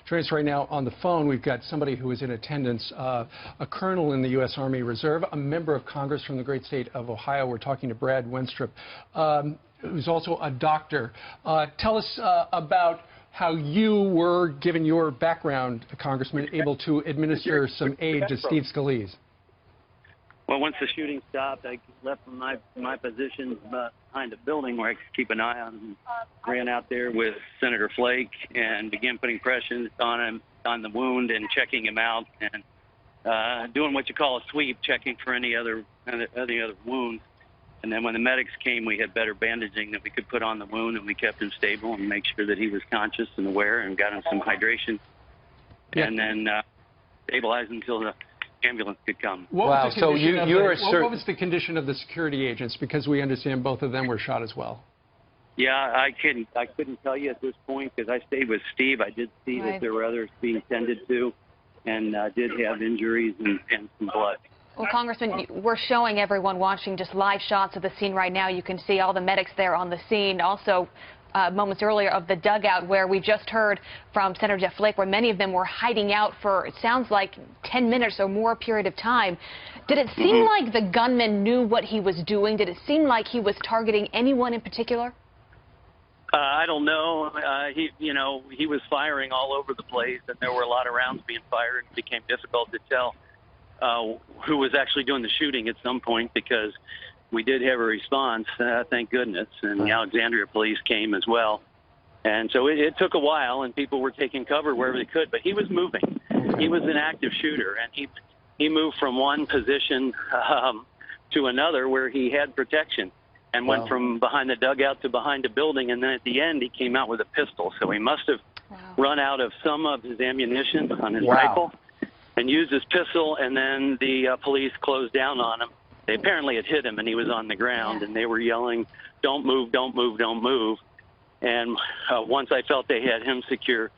Joining us right now on the phone, we've got somebody who is in attendance, a colonel in the U.S. Army Reserve, a member of Congress from the great state of Ohio. We're talking to Brad Wenstrap, who's also a doctor. Tell us about how you were, given your background, Congressman, able to administer some aid to Steve Scalise. Well, once the shooting stopped, I left from my position behind a building where I could keep an eye on him. Ran out there with Senator Flake and began putting pressure on him, on the wound, and checking him out, and doing what you call a sweep, checking for any other wounds. And then when the medics came, we had better bandaging that we could put on the wound, and we kept him stable and make sure that he was conscious and aware, and got him some hydration, and then stabilized until the ambulance could come. Wow. So what was the condition of the security agents? Because we understand both of them were shot as well. Yeah, I couldn't tell you at this point because I stayed with Steve. I did see that there were others being tended to, and did have injuries and some blood. Well, Congressman, we're showing everyone watching just live shots of the scene right now. You can see all the medics there on the scene. Also, moments earlier of the dugout where we just heard from Senator Jeff Flake, where many of them were hiding out for, it sounds like, 10 minutes or more period of time. Did it seem like the gunman knew what he was doing? Did it seem like he was targeting anyone in particular? I don't know. He was firing all over the place, and there were a lot of rounds being fired. It became difficult to tell who was actually doing the shooting at some point, because we did have a response, thank goodness, and the Alexandria police came as well. And so it took a while, and people were taking cover wherever they could, but he was moving. He was an active shooter, and he moved from one position to another where he had protection, and went from behind the dugout to behind a building, and then at the end he came out with a pistol. So he must have run out of some of his ammunition on his rifle and used his pistol, and then the police closed down on him. They apparently had hit him, and he was on the ground, and they were yelling, "Don't move, don't move, don't move." And once I felt they had him secure,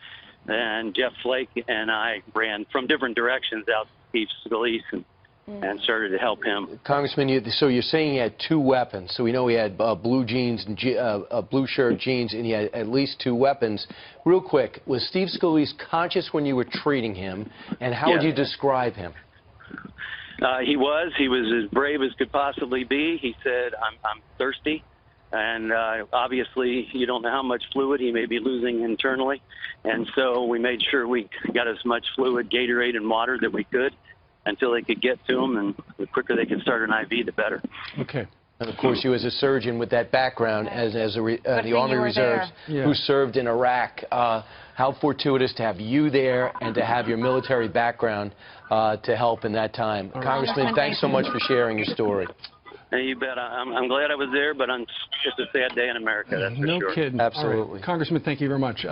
then Jeff Flake and I ran from different directions out to Steve Scalise and started to help him. Congressman, so you're saying he had two weapons. So we know he had blue jeans, and blue shirt, jeans, and he had at least two weapons. Real quick, was Steve Scalise conscious when you were treating him, and how would you describe him? He was as brave as could possibly be. He said, I'm thirsty. And obviously, you don't know how much fluid he may be losing internally. And so we made sure we got as much fluid, Gatorade, and water that we could until they could get to him. And the quicker they could start an IV, the better. Okay. And, of course, you as a surgeon with that background as the Army Reserves who served in Iraq, how fortuitous to have you there and to have your military background to help in that time. Congressman, thanks so much for sharing your story. Hey, you bet. I'm glad I was there, but it's a sad day in America, that's for sure. No kidding. Absolutely. Congressman, thank you very much.